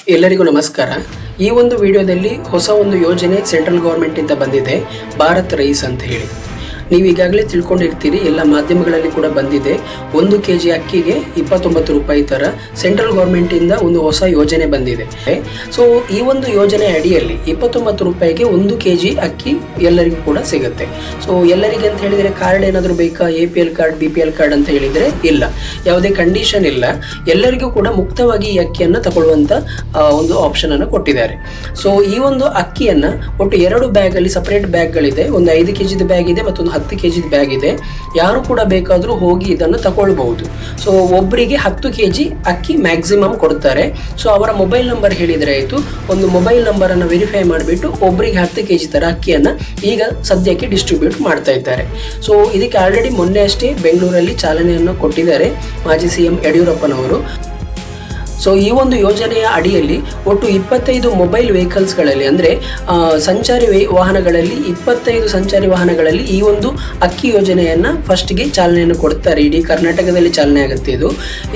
ಎಲ್ಲರಿಗೂ ನಮಸ್ಕಾರ. ಈ ಒಂದು ವಿಡಿಯೋದಲ್ಲಿ ಹೊಸ ಒಂದು ಯೋಜನೆ ಸೆಂಟ್ರಲ್ ಗವರ್ಮೆಂಟ್ ಇಂದ ಬಂದಿದೆ, ಭಾರತ್ ರೈಸ್ ಅಂತ ಹೇಳಿ. ನೀವು ಈಗಾಗಲೇ ತಿಳ್ಕೊಂಡಿರ್ತೀರಿ, ಎಲ್ಲ ಮಾಧ್ಯಮಗಳಲ್ಲಿ ಕೂಡ ಬಂದಿದೆ. 1 kg ಅಕ್ಕಿಗೆ 29 ರೂಪಾಯಿ ತರ ಸೆಂಟ್ರಲ್ ಗವರ್ಮೆಂಟ್ ಇಂದ ಒಂದು ಹೊಸ ಯೋಜನೆ ಬಂದಿದೆ. ಸೊ ಈ ಒಂದು ಯೋಜನೆ ಅಡಿಯಲ್ಲಿ 29 ರೂಪಾಯಿಗೆ 1 kg ಅಕ್ಕಿ ಎಲ್ಲರಿಗೂ ಕೂಡ ಸಿಗುತ್ತೆ. ಸೊ ಎಲ್ಲರಿಗೆ ಅಂತ ಹೇಳಿದ್ರೆ ಕಾರ್ಡ್ ಏನಾದರೂ ಬೇಕಾ, APL ಕಾರ್ಡ್, BPL ಕಾರ್ಡ್ ಅಂತ ಹೇಳಿದ್ರೆ ಇಲ್ಲ, ಯಾವುದೇ ಕಂಡೀಷನ್ ಇಲ್ಲ. ಎಲ್ಲರಿಗೂ ಕೂಡ ಮುಕ್ತವಾಗಿ ಈ ಅಕ್ಕಿಯನ್ನು ತಗೊಳ್ಳುವಂತ ಒಂದು ಆಪ್ಷನ್ ಅನ್ನು ಕೊಟ್ಟಿದ್ದಾರೆ. ಸೊ ಈ ಒಂದು ಅಕ್ಕಿಯನ್ನ ಒಟ್ಟು 2 ಬ್ಯಾಗ್ ಅಲ್ಲಿ ಸಪರೇಟ್ ಬ್ಯಾಗ್ಗಳಿದೆ. ಒಂದು 5 kg ಬ್ಯಾಗ್ ಇದೆ, ಮತ್ತೊಂದು 10 kg ಬ್ಯಾಗ್ ಇದೆ. ಯಾರು ಕೂಡ ಬೇಕಾದರೂ ಹೋಗಿ ಇದನ್ನು ತಗೊಳ್ಬಹುದು. ಸೊ ಒಬ್ಬರಿಗೆ 10 kg ಅಕ್ಕಿ ಮ್ಯಾಕ್ಸಿಮಮ್ ಕೊಡ್ತಾರೆ. ಸೊ ಅವರ ಮೊಬೈಲ್ ನಂಬರ್ ಹೇಳಿದ್ರೆ ಆಯಿತು. ಒಂದು ಮೊಬೈಲ್ ನಂಬರ್ ಅನ್ನು ವೆರಿಫೈ ಮಾಡಿಬಿಟ್ಟು ಒಬ್ಬರಿಗೆ 10 kg ತರ ಅಕ್ಕಿಯನ್ನ ಈಗ ಸದ್ಯಕ್ಕೆ ಡಿಸ್ಟ್ರಿಬ್ಯೂಟ್ ಮಾಡ್ತಾ ಇದ್ದಾರೆ. ಸೊ ಇದಕ್ಕೆ ಆಲ್ರೆಡಿ ಮೊನ್ನೆ ಅಷ್ಟೇ ಬೆಂಗಳೂರಲ್ಲಿ ಚಾಲನೆಯನ್ನು ಕೊಟ್ಟಿದ್ದಾರೆ ಮಾಜಿ CM ಯಡಿಯೂರಪ್ಪನವರು. ಸೊ ಈ ಒಂದು ಯೋಜನೆಯ ಅಡಿಯಲ್ಲಿ ಒಟ್ಟು 25 ಮೊಬೈಲ್ ವೆಹಿಕಲ್ಸ್ಗಳಲ್ಲಿ, ಅಂದರೆ ಸಂಚಾರಿ ವಾಹನಗಳಲ್ಲಿ 25 ಸಂಚಾರಿ ವಾಹನಗಳಲ್ಲಿ ಈ ಒಂದು ಅಕ್ಕಿ ಯೋಜನೆಯನ್ನು ಫಸ್ಟ್ಗೆ ಚಾಲನೆಯನ್ನು ಕೊಡ್ತಾರೆ. ಇಡೀ ಕರ್ನಾಟಕದಲ್ಲಿ ಚಾಲನೆ ಆಗುತ್ತೆ ಇದು.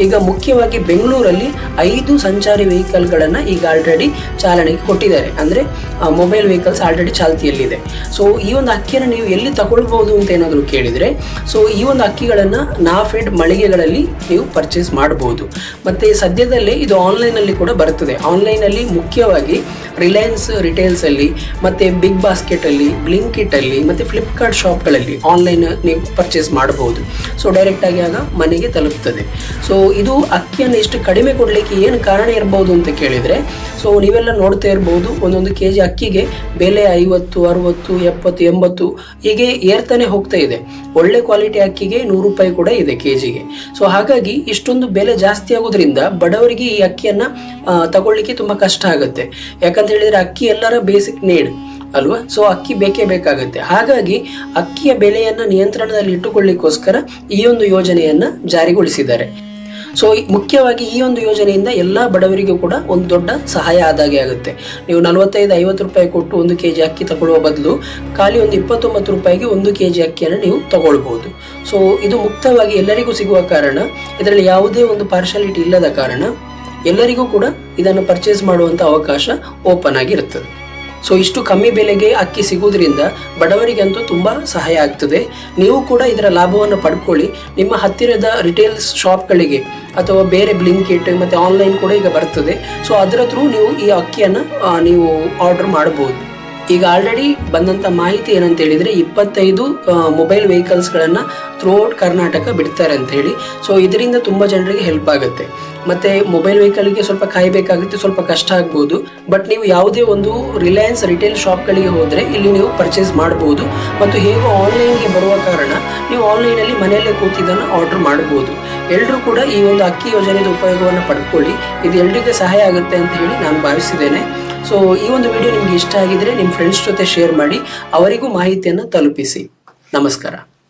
ಈಗ ಮುಖ್ಯವಾಗಿ ಬೆಂಗಳೂರಲ್ಲಿ 5 ಸಂಚಾರಿ ವೆಹಿಕಲ್ಗಳನ್ನು ಈಗ ಆಲ್ರೆಡಿ ಚಾಲನೆಗೆ ಕೊಟ್ಟಿದ್ದಾರೆ, ಅಂದರೆ ಮೊಬೈಲ್ ವೆಹಿಕಲ್ಸ್ ಆಲ್ರೆಡಿ ಚಾಲ್ತಿಯಲ್ಲಿದೆ. ಸೊ ಈ ಒಂದು ಅಕ್ಕಿಯನ್ನು ನೀವು ಎಲ್ಲಿ ತಗೊಳ್ಬಹುದು ಅಂತ ಏನಾದರೂ ಕೇಳಿದರೆ, ಸೊ ಈ ಒಂದು ಅಕ್ಕಿಗಳನ್ನು ನಾಫೆಡ್ ಮಳಿಗೆಗಳಲ್ಲಿ ನೀವು ಪರ್ಚೇಸ್ ಮಾಡಬಹುದು. ಮತ್ತು ಸದ್ಯದಲ್ಲೇ ಇದು ಆನ್ಲೈನ್ ಅಲ್ಲಿ ಕೂಡ ಬರುತ್ತದೆ. ಆನ್ಲೈನ್ ಅಲ್ಲಿ ಮುಖ್ಯವಾಗಿ ರಿಲಯನ್ಸ್ ರಿಟೇಲ್ಸ್ ಅಲ್ಲಿ, ಮತ್ತೆ ಬಿಗ್ ಬಾಸ್ಕೆಟ್ ಅಲ್ಲಿ, ಬ್ಲಿಂಕಿಟ್ ಅಲ್ಲಿ, ಮತ್ತೆ ಫ್ಲಿಪ್ಕಾರ್ಟ್ ಶಾಪ್ಗಳಲ್ಲಿ ಆನ್ಲೈನ್ ನೀವು ಪರ್ಚೇಸ್ ಮಾಡಬಹುದು. ಸೊ ಡೈರೆಕ್ಟ್ ಆಗಿ ಆಗ ಮನೆಗೆ ತಲುಪ್ತದೆ. ಸೊ ಇದು ಅಕ್ಕಿಯನ್ನು ಇಷ್ಟು ಕಡಿಮೆ ಕೊಡಲಿಕ್ಕೆ ಏನು ಕಾರಣ ಇರಬಹುದು ಅಂತ ಕೇಳಿದರೆ, ಸೊ ನೀವೆಲ್ಲ ನೋಡ್ತಾ ಇರಬಹುದು, 1 kg ಅಕ್ಕಿಗೆ ಬೆಲೆ 50, 60, 70, 80 ಹೀಗೆ ಏರ್ತಾನೆ ಹೋಗ್ತಾ ಇದೆ. ಒಳ್ಳೆ ಕ್ವಾಲಿಟಿ ಅಕ್ಕಿಗೆ 100 ರೂಪಾಯಿ ಕೂಡ ಇದೆ ಕೆಜಿಗೆ. ಸೊ ಹಾಗಾಗಿ ಇಷ್ಟೊಂದು ಬೆಲೆ ಜಾಸ್ತಿ ಆಗೋದ್ರಿಂದ ಬಡವರಿಗೆ ಈ ಅಕ್ಕಿಯನ್ನ ತಗೊಳ್ಳಿಕ್ಕೆ ತುಂಬಾ ಕಷ್ಟ ಆಗುತ್ತೆ. ಯಾಕಂತ ಹೇಳಿದ್ರೆ ಅಕ್ಕಿ ಎಲ್ಲರ ಬೇಸಿಕ್ ನೀಡ್ ಅಲ್ವಾ. ಸೊ ಅಕ್ಕಿ ಬೇಕೇ ಬೇಕಾಗುತ್ತೆ. ಹಾಗಾಗಿ ಅಕ್ಕಿಯ ಬೆಲೆಯನ್ನ ನಿಯಂತ್ರಣದಲ್ಲಿ ಇಟ್ಟುಕೊಳ್ಳಿಕ್ಕೋಸ್ಕರ ಈ ಒಂದು ಯೋಜನೆಯನ್ನ ಜಾರಿಗೊಳಿಸಿದ್ದಾರೆ. ಸೊ ಮುಖ್ಯವಾಗಿ ಈ ಒಂದು ಯೋಜನೆಯಿಂದ ಎಲ್ಲ ಬಡವರಿಗೂ ಕೂಡ ಒಂದು ದೊಡ್ಡ ಸಹಾಯ ಆದಾಗೆ ಆಗುತ್ತೆ. ನೀವು 45-50 ರೂಪಾಯಿ ಕೊಟ್ಟು 1 kg ಅಕ್ಕಿ ತಗೊಳ್ಳುವ ಬದಲು ಖಾಲಿ ಒಂದು 29 ರೂಪಾಯಿಗೆ 1 kg ಅಕ್ಕಿಯನ್ನು ನೀವು ತಗೊಳ್ಬಹುದು. ಸೊ ಇದು ಮುಕ್ತವಾಗಿ ಎಲ್ಲರಿಗೂ ಸಿಗುವ ಕಾರಣ, ಇದರಲ್ಲಿ ಯಾವುದೇ ಒಂದು ಪಾರ್ಶಾಲಿಟಿ ಇಲ್ಲದ ಕಾರಣ ಎಲ್ಲರಿಗೂ ಕೂಡ ಇದನ್ನು ಪರ್ಚೇಸ್ ಮಾಡುವಂತ ಅವಕಾಶ ಓಪನ್ ಆಗಿರುತ್ತದೆ. ಸೊ ಇಷ್ಟು ಕಮ್ಮಿ ಬೆಲೆಗೆ ಅಕ್ಕಿ ಸಿಗುವುದರಿಂದ ಬಡವರಿಗಂತೂ ತುಂಬ ಸಹಾಯ ಆಗ್ತದೆ. ನೀವು ಕೂಡ ಇದರ ಲಾಭವನ್ನು ಪಡ್ಕೊಳ್ಳಿ. ನಿಮ್ಮ ಹತ್ತಿರದ ರಿಟೇಲ್ಸ್ ಶಾಪ್ಗಳಿಗೆ ಅಥವಾ ಬೇರೆ ಬ್ಲಿಂಕಿಟ್ ಮತ್ತು ಆನ್ಲೈನ್ ಕೂಡ ಈಗ ಬರ್ತದೆ. ಸೊ ಅದರ ಥ್ರೂ ನೀವು ಈ ಅಕ್ಕಿಯನ್ನು ನೀವು ಆರ್ಡರ್ ಮಾಡಬಹುದು. ಈಗ ಆಲ್ರೆಡಿ ಬಂದಂಥ ಮಾಹಿತಿ ಏನಂತ ಹೇಳಿದರೆ 25 ಮೊಬೈಲ್ ವೆಹಿಕಲ್ಸ್ಗಳನ್ನು ಥ್ರೂಔಟ್ ಕರ್ನಾಟಕ ಬಿಡ್ತಾರೆ ಅಂತ ಹೇಳಿ. ಸೊ ಇದರಿಂದ ತುಂಬ ಜನರಿಗೆ ಹೆಲ್ಪ್ ಆಗುತ್ತೆ. ಮತ್ತು ಮೊಬೈಲ್ ವೆಹಿಕಲ್ಗೆ ಸ್ವಲ್ಪ ಕಾಯಬೇಕಾಗುತ್ತೆ, ಸ್ವಲ್ಪ ಕಷ್ಟ ಆಗ್ಬೋದು. ಬಟ್ ನೀವು ಯಾವುದೇ ಒಂದು ರಿಲಯನ್ಸ್ ರಿಟೇಲ್ ಶಾಪ್ಗಳಿಗೆ ಹೋದರೆ ಇಲ್ಲಿ ನೀವು ಪರ್ಚೇಸ್ ಮಾಡಬಹುದು. ಮತ್ತು ಹೇಗೋ ಆನ್ಲೈನ್ಗೆ ಬರುವ ಕಾರಣ ನೀವು ಆನ್ಲೈನಲ್ಲಿ ಮನೆಯಲ್ಲೇ ಕೂತಿದ್ದನ್ನು ಆರ್ಡರ್ ಮಾಡಬಹುದು. ಎಲ್ಲರೂ ಕೂಡ ಈ ಒಂದು ಅಕ್ಕಿ ಯೋಜನೆಯ ಉಪಯೋಗವನ್ನು ಪಡ್ಕೊಳ್ಳಿ. ಇದು ಎಲ್ಲರಿಗೆ ಸಹಾಯ ಆಗುತ್ತೆ ಅಂತ ಹೇಳಿ ನಾನು ಭಾವಿಸಿದ್ದೇನೆ. ಸೊ ಈ ಒಂದು ವಿಡಿಯೋ ನಿಮಗೆ ಇಷ್ಟ ಆಗಿದ್ರೆ ನಿಮ್ಮ ಫ್ರೆಂಡ್ಸ್ ಜೊತೆ ಶೇರ್ ಮಾಡಿ, ಅವರಿಗೂ ಮಾಹಿತಿಯನ್ನು ತಲುಪಿಸಿ. ನಮಸ್ಕಾರ.